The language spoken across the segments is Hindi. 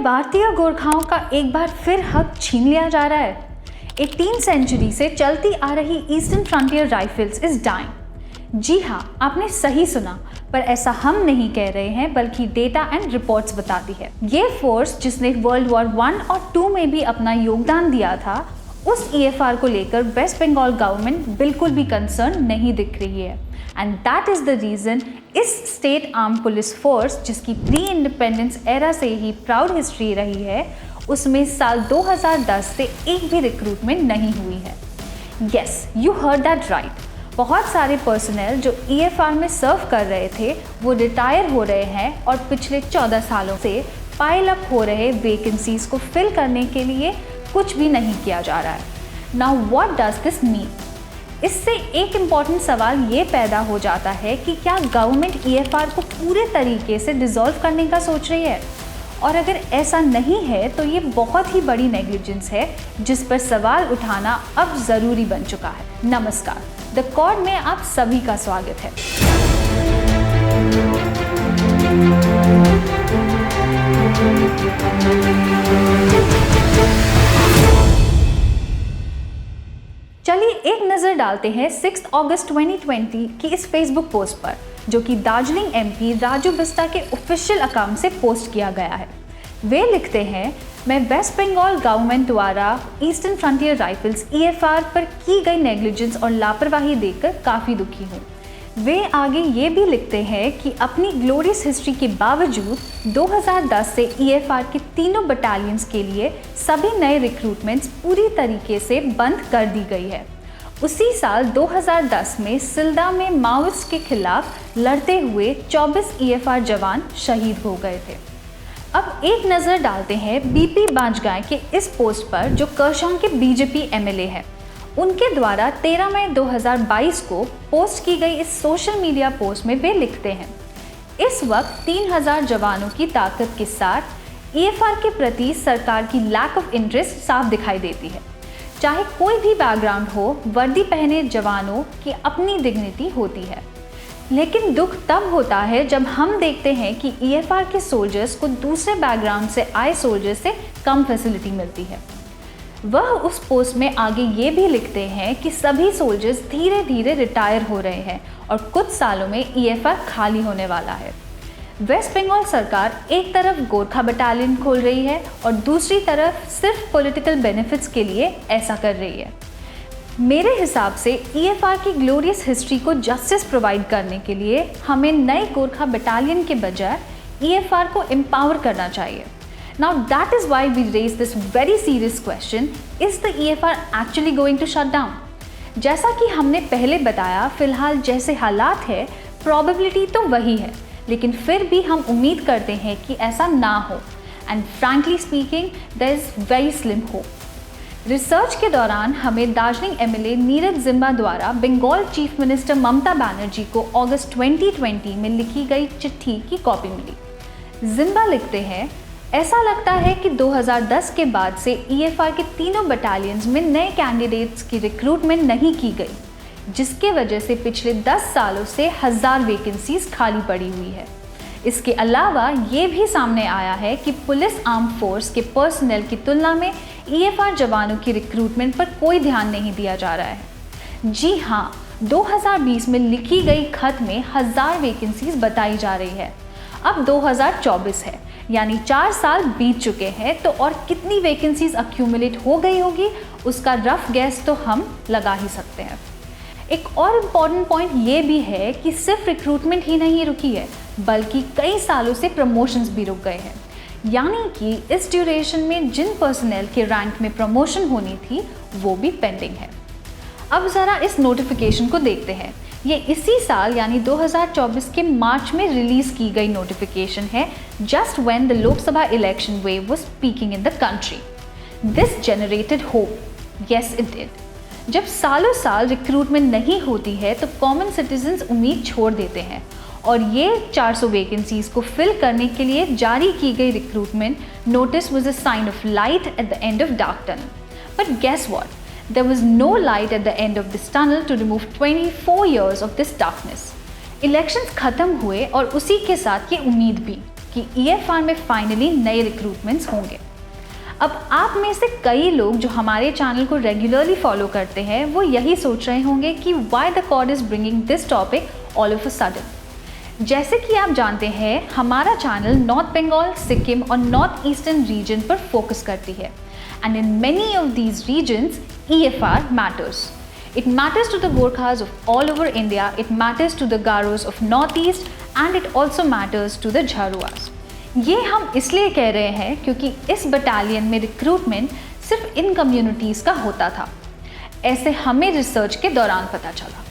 भारतीय गोरखाओं का एक बार फिर हक छीन लिया जा रहा है। 18वीं सेंचुरी से चलती आ रही eastern frontier rifles is dying. जी हाँ, आपने सही सुना, पर ऐसा हम नहीं कह रहे हैं बल्कि डेटा एंड रिपोर्ट्स बताती है। ये फोर्स जिसने वर्ल्ड वॉर 1 और 2 में भी अपना योगदान दिया था, उस EFR को लेकर वेस्ट बंगाल गवर्नमेंट बिल्कुल भी कंसर्न नहीं दिख रही है। And that is the reason इस स्टेट आर्म पुलिस फोर्स, जिसकी प्री इंडिपेंडेंस एरा से ही प्राउड हिस्ट्री रही है, उसमें साल 2010 से एक भी रिक्रूटमेंट नहीं हुई है। Yes, you heard that right. बहुत सारे पर्सनल जो EFR में सर्व कर रहे थे वो रिटायर हो रहे हैं और पिछले 14 सालों से पाइल अप हो रहे वैकेंसीज को फिल करने के लिए कुछ भी नहीं किया जा रहा है। Now what does this mean? इससे एक इम्पॉर्टेंट सवाल ये पैदा हो जाता है कि क्या गवर्नमेंट EFR को पूरे तरीके से डिसॉल्व करने का सोच रही है? और अगर ऐसा नहीं है तो ये बहुत ही बड़ी नेग्लिजेंस है जिस पर सवाल उठाना अब ज़रूरी बन चुका है। नमस्कार, द कॉर्ड में आप सभी का स्वागत है। चलिए एक नज़र डालते हैं 6 अगस्त 2020 की इस फेसबुक पोस्ट पर, जो कि दार्जिलिंग MP राजू बिस्टा के ऑफिशियल अकाउंट से पोस्ट किया गया है। वे लिखते हैं, मैं वेस्ट बंगाल गवर्नमेंट द्वारा ईस्टर्न फ्रंटियर राइफल्स EFR पर की गई नेग्लिजेंस और लापरवाही देखकर काफ़ी दुखी हूँ। वे आगे ये भी लिखते हैं कि अपनी ग्लोरियस हिस्ट्री के बावजूद 2010 से EFR के तीनों बटालियंस के लिए सभी नए रिक्रूटमेंट्स पूरी तरीके से बंद कर दी गई है। उसी साल 2010 में सिल्दा में माओइस्ट के खिलाफ लड़ते हुए 24 EFR जवान शहीद हो गए थे। अब एक नज़र डालते हैं BP बांजगांव के इस पोस्ट पर, जो करशोंग के BJP MLA है। उनके द्वारा 13 मई 2022 को पोस्ट की गई इस सोशल मीडिया पोस्ट में वे लिखते हैं, इस वक्त 3000 जवानों की ताकत के साथ EFR के प्रति सरकार की लैक ऑफ इंटरेस्ट साफ दिखाई देती है। चाहे कोई भी बैकग्राउंड हो, वर्दी पहने जवानों की अपनी डिग्निटी होती है। लेकिन दुख तब होता है जब हम देखते हैं कि EFR के सोल्जर्स को दूसरे बैकग्राउंड से आए सोल्जर्स से कम फैसिलिटी मिलती है। वह उस पोस्ट में आगे ये भी लिखते हैं कि सभी सोल्जर्स धीरे धीरे रिटायर हो रहे हैं और कुछ सालों में EFR खाली होने वाला है। वेस्ट बंगाल सरकार एक तरफ गोरखा बटालियन खोल रही है और दूसरी तरफ सिर्फ पॉलिटिकल बेनिफिट्स के लिए ऐसा कर रही है। मेरे हिसाब से EFR की ग्लोरियस हिस्ट्री को जस्टिस प्रोवाइड करने के लिए हमें नए गोरखा बटालियन के बजाय EFR को एम्पावर करना चाहिए। Now that is why we raise this very serious question, is the EFR actually going to shut down? जैसा कि हमने पहले बताया, फिलहाल जैसे हालात है प्रोबेबिलिटी तो वही है, लेकिन फिर भी हम उम्मीद करते हैं कि ऐसा ना हो। And frankly speaking there is very slim hope। Research के दौरान हमें दार्जिलिंग MLA नीरज जिम्बा द्वारा बंगाल चीफ मिनिस्टर ममता बनर्जी को अगस्त 2020 में लिखी गई चिट्ठी की कॉपी मिली। जिम्बा लिखते हैं, ऐसा लगता है कि 2010 के बाद से EFR के तीनों बटालियंस में नए कैंडिडेट्स की रिक्रूटमेंट नहीं की गई, जिसके वजह से पिछले 10 सालों से 1000 वैकेंसीज खाली पड़ी हुई है। इसके अलावा ये भी सामने आया है कि पुलिस आर्म फोर्स के पर्सनल की तुलना में EFR जवानों की रिक्रूटमेंट पर कोई ध्यान नहीं दिया जा रहा है। जी हाँ, 2020 में लिखी गई खत में 1000 वैकेंसीज बताई जा रही है। अब 2024 है, यानी 4 साल बीत चुके हैं, तो और कितनी वैकेंसीज अक्यूमुलेट हो गई होगी उसका रफ गैस तो हम लगा ही सकते हैं। एक और इम्पॉर्टेंट पॉइंट ये भी है कि सिर्फ रिक्रूटमेंट ही नहीं रुकी है, बल्कि कई सालों से प्रमोशंस भी रुक गए हैं। यानी कि इस ड्यूरेशन में जिन पर्सनल के रैंक में प्रमोशन होनी थी वो भी पेंडिंग है। अब ज़रा इस नोटिफिकेशन को देखते हैं। ये इसी साल यानी 2024 के मार्च में रिलीज की गई नोटिफिकेशन है, just when the Lok Sabha election wave was peeking in the country. This generated hope, yes it did. जब सालों साल रिक्रूटमेंट नहीं होती है तो कॉमन सिटीजन्स उम्मीद छोड़ देते हैं और ये 400 वैकेंसीज को फिल करने के लिए जारी की गई recruitment notice was a sign of light at the end of dark tunnel. But guess what? There was no light at the end of this tunnel to remove 24 years of this darkness. Elections खत्म हुए और उसी के साथ ये उम्मीद भी कि EFR में फाइनली नए रिक्रूटमेंट्स होंगे। अब आप में से कई लोग जो हमारे चैनल को रेगुलरली फॉलो करते हैं वो यही सोच रहे होंगे कि why the Cord is bringing this topic all of a sudden. जैसे कि आप जानते हैं हमारा चैनल नॉर्थ बंगाल, सिक्किम और नॉर्थ ईस्टर्न रीजन पर फोकस करती है and in many of these regions EFR matters. It matters to the Gorkhas of all over India, it matters to the Garos of Northeast and it also matters to the Jharuas। ये हम इसलिए कह रहे हैं क्योंकि इस बटालियन में रिक्रूटमेंट सिर्फ इन कम्युनिटीज़ का होता था, ऐसे हमें रिसर्च के दौरान पता चला।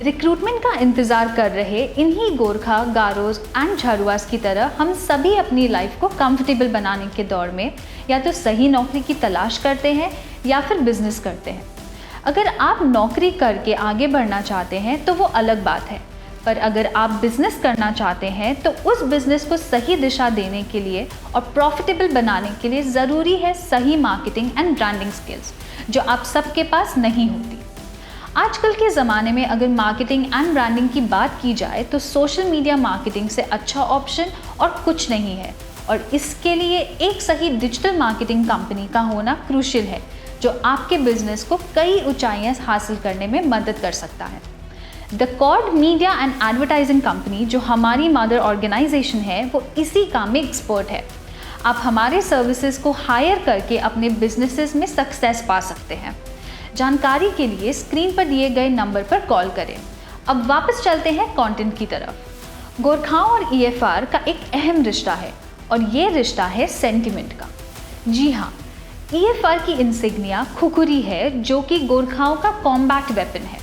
रिक्रूटमेंट का इंतज़ार कर रहे इन्हीं गोरखा, गारोज एंड झारुआस की तरह हम सभी अपनी लाइफ को कंफर्टेबल बनाने के दौर में या तो सही नौकरी की तलाश करते हैं या फिर बिजनेस करते हैं। अगर आप नौकरी करके आगे बढ़ना चाहते हैं तो वो अलग बात है, पर अगर आप बिजनेस करना चाहते हैं तो उस बिजनेस को सही दिशा देने के लिए और प्रॉफिटेबल बनाने के लिए ज़रूरी है सही मार्केटिंग एंड ब्रांडिंग स्किल्स जो आप सबके पास नहीं होती। आजकल के ज़माने में अगर मार्केटिंग एंड ब्रांडिंग की बात की जाए तो सोशल मीडिया मार्केटिंग से अच्छा ऑप्शन और कुछ नहीं है और इसके लिए एक सही डिजिटल मार्केटिंग कंपनी का होना क्रूशियल है जो आपके बिजनेस को कई ऊंचाइयां हासिल करने में मदद कर सकता है। The Cord media and advertising company जो हमारी मदर ऑर्गेनाइजेशन है वो इसी काम में एक्सपर्ट है। आप हमारे सर्विसेज को हायर करके अपने बिजनेसेस में सक्सेस पा सकते हैं। जानकारी के लिए स्क्रीन पर दिए गए नंबर पर कॉल करें। अब वापस चलते हैं कंटेंट की तरफ। गोरखाओं और EFR का एक अहम रिश्ता है और ये रिश्ता है सेंटिमेंट का। जी हाँ, EFR की इंसिग्निया खुकुरी है जो कि गोरखाओं का कॉम्बैट वेपन है।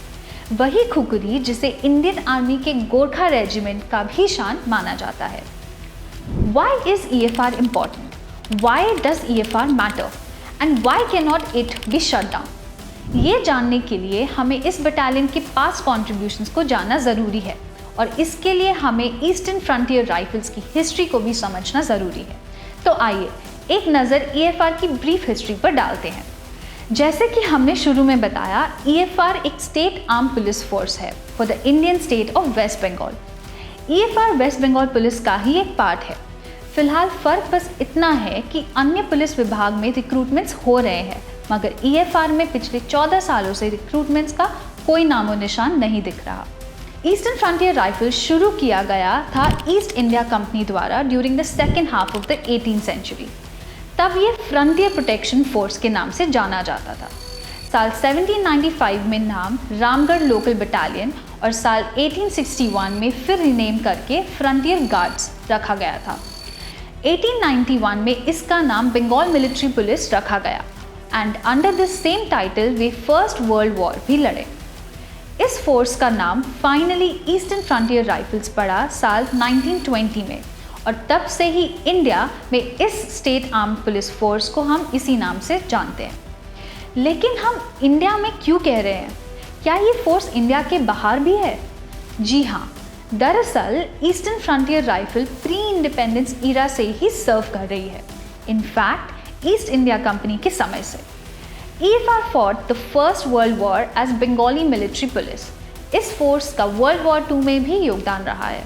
वही खुकुरी जिसे इंडियन आर्मी के गोरखा रेजिमेंट का भी शान माना जाता है। Why is EFR important? Why does EFR matter? And why cannot it be shut down? ये जानने के लिए हमें इस बटालियन के पास्ट कॉन्ट्रीब्यूशंस को जानना ज़रूरी है और इसके लिए हमें ईस्टर्न फ्रंटियर राइफल्स की हिस्ट्री को भी समझना ज़रूरी है। तो आइए एक नज़र EFR की ब्रीफ हिस्ट्री पर डालते हैं। जैसे कि हमने शुरू में बताया, EFR एक स्टेट आर्म पुलिस फोर्स है for the Indian state of West Bengal. EFR West Bengal police का ही एक पार्ट है। फिलहाल फ़र्क बस इतना है कि अन्य पुलिस विभाग में रिक्रूटमेंट्स हो रहे हैं मगर EFR में पिछले 14 सालों से रिक्रूटमेंट्स का कोई नामो निशान नहीं दिख रहा। ईस्टर्न फ्रंटियर राइफल शुरू किया गया था ईस्ट इंडिया कंपनी द्वारा during the second half of the 18th century. तब ये फ्रंटियर प्रोटेक्शन फोर्स के नाम से जाना जाता था। साल 1795 में नाम रामगढ़ लोकल बटालियन और साल 1861 में फिर रिनेम करके फ्रंटियर गार्ड्स रखा गया था। 1891 में इसका नाम बंगाल मिलिट्री पुलिस रखा गया and under this same title way first world war भी लड़े। इस फोर्स का नाम फाइनली ईस्टर्न फ्रंटियर राइफल्स पड़ा साल 1920 में और तब से ही इंडिया में इस स्टेट आर्म पुलिस फोर्स को हम इसी नाम से जानते हैं। लेकिन हम इंडिया में क्यों कह रहे हैं? क्या ये फोर्स इंडिया के बाहर भी है? जी हाँ, दरअसल Eastern Frontier Rifle pre independence era से ही सर्व कर रही है, इनफैक्ट ईस्ट इंडिया कंपनी के समय से। EFR fought the First World War as Bengali military police। इस फोर्स का वर्ल्ड वॉर 2 में भी योगदान रहा है।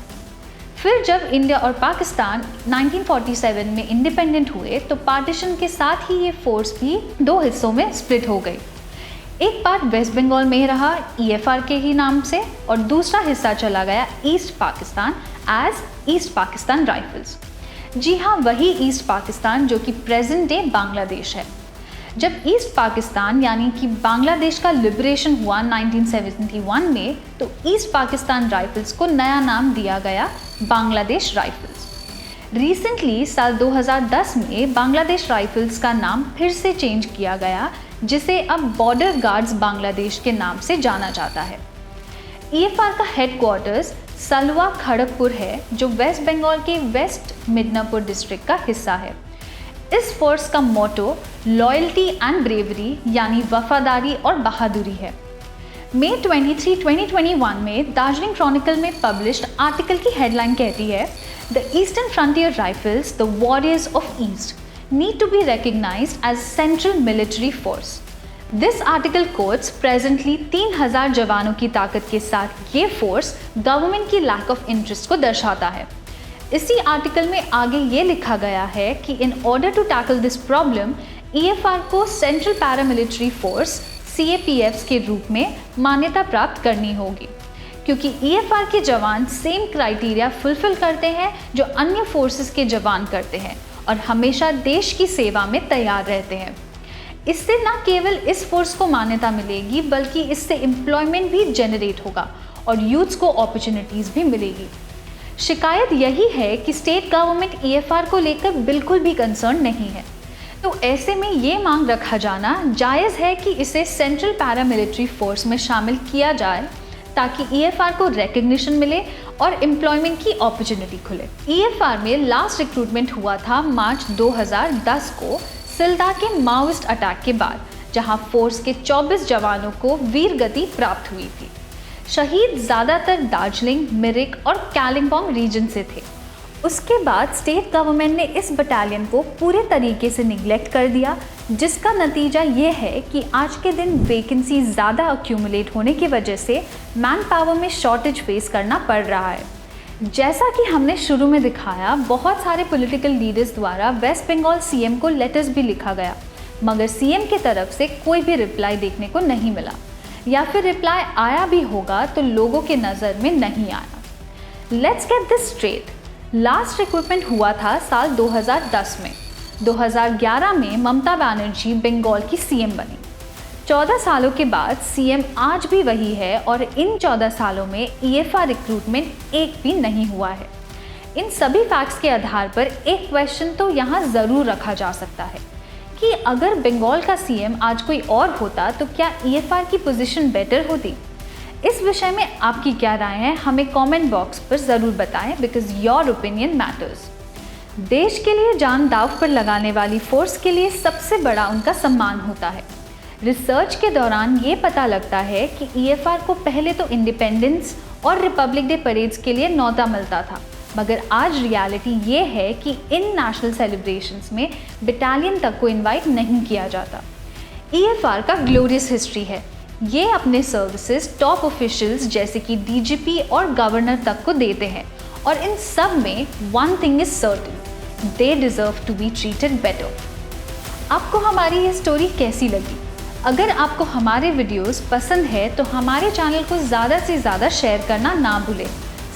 फिर जब इंडिया और पाकिस्तान 1947 में इंडिपेंडेंट हुए तो पार्टीशन के साथ ही ये फोर्स भी 2 हिस्सों में स्प्लिट हो गई। एक पार्ट वेस्ट बंगाल में रहा EFR के ही नाम से और दूसरा हिस्सा चला गया east Pakistan as east Pakistan rifles. जी हाँ, वही ईस्ट पाकिस्तान जो कि प्रेजेंट डे बांग्लादेश है। जब ईस्ट पाकिस्तान यानी कि बांग्लादेश का लिबरेशन हुआ 1971 में तो ईस्ट पाकिस्तान राइफल्स को नया नाम दिया गया बांग्लादेश राइफल्स। रिसेंटली साल 2010 में बांग्लादेश राइफल्स का नाम फिर से चेंज किया गया जिसे अब बॉर्डर गार्ड्स बांग्लादेश के नाम से जाना जाता है। EFR का हेडक्वार्टर्स सलवा खड़गपुर है जो वेस्ट बंगाल के वेस्ट मिदनापुर डिस्ट्रिक्ट का हिस्सा है। इस फोर्स का मोटो लॉयल्टी एंड ब्रेवरी यानी वफादारी और बहादुरी है। मई 23, 2021 में दार्जिलिंग क्रॉनिकल में पब्लिश्ड आर्टिकल की हेडलाइन कहती है the Eastern frontier Rifles the warriors of east need to be recognised as central military force. This article quotes presently 3000 जवानों की ताकत के साथ ये फोर्स गवर्नमेंट की लैक ऑफ इंटरेस्ट को दर्शाता है। इसी आर्टिकल में आगे ये लिखा गया है कि in order to tackle this problem EFR को सेंट्रल पैरामिलिट्री फोर्स CAPFs के रूप में मान्यता प्राप्त करनी होगी, क्योंकि EFR के जवान सेम क्राइटेरिया फुलफिल करते हैं जो अन्य फोर्सेस के जवान करते हैं और हमेशा देश की सेवा में तैयार रहते हैं। इससे न केवल इस फोर्स को मान्यता मिलेगी बल्कि इससे एम्प्लॉयमेंट भी जनरेट होगा और यूथ्स को अपॉर्चुनिटीज़ भी मिलेगी। शिकायत यही है कि स्टेट गवर्नमेंट EFR को लेकर बिल्कुल भी कंसर्न नहीं है, तो ऐसे में ये मांग रखा जाना जायज़ है कि इसे सेंट्रल पैरामिलिट्री फोर्स में शामिल किया जाए ताकि EFR को रिकग्निशन मिले और एम्प्लॉयमेंट की अपॉर्चुनिटी खुले। EFR में लास्ट रिक्रूटमेंट हुआ था मार्च 2010 को सिलदा के माओइस्ट अटैक के बाद, जहां फोर्स के 24 जवानों को वीर गति प्राप्त हुई थी। शहीद ज़्यादातर दार्जिलिंग, मिरिक और कालिम्पोंग रीजन से थे। उसके बाद स्टेट गवर्नमेंट ने इस बटालियन को पूरे तरीके से निगलेक्ट कर दिया, जिसका नतीजा ये है कि आज के दिन वैकेंसी ज़्यादा अक्यूमुलेट होने की वजह से मैन पावर में शॉर्टेज फेस करना पड़ रहा है। जैसा कि हमने शुरू में दिखाया, बहुत सारे पॉलिटिकल लीडर्स द्वारा वेस्ट बंगाल CM को लेटर्स भी लिखा गया, मगर CM की तरफ से कोई भी रिप्लाई देखने को नहीं मिला, या फिर रिप्लाई आया भी होगा तो लोगों के नज़र में नहीं आया। Let's get this straight. Last recruitment हुआ था साल 2010 में। 2011 में ममता बनर्जी बंगाल की CM बनी। 14 सालों के बाद CM आज भी वही है और इन 14 सालों में EFR रिक्रूटमेंट एक भी नहीं हुआ है। इन सभी फैक्ट्स के आधार पर एक क्वेश्चन तो यहाँ ज़रूर रखा जा सकता है कि अगर बंगाल का CM आज कोई और होता तो क्या EFR की पोजीशन बेटर होती? इस विषय में आपकी क्या राय है, हमें कमेंट बॉक्स पर ज़रूर बताएं, बिकॉज योर ओपिनियन मैटर्स। देश के लिए जान दांव पर लगाने वाली फोर्स के लिए सबसे बड़ा उनका सम्मान होता है। रिसर्च के दौरान ये पता लगता है कि EFR को पहले तो इंडिपेंडेंस और रिपब्लिक डे परेड्स के लिए न्योता मिलता था, मगर आज रियलिटी ये है कि इन नेशनल सेलिब्रेशंस में बटालियन तक को इनवाइट नहीं किया जाता। EFR का ग्लोरियस हिस्ट्री है। ये अपने सर्विसेज टॉप ऑफिशियल्स जैसे कि DGP और गवर्नर तक को देते हैं, और इन सब में one thing is certain, they deserve to be treated better. आपको हमारी ये स्टोरी कैसी लगी? अगर आपको हमारे वीडियोस पसंद है तो हमारे चैनल को ज़्यादा से ज़्यादा शेयर करना ना भूलें,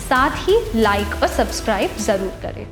साथ ही लाइक और सब्सक्राइब ज़रूर करें।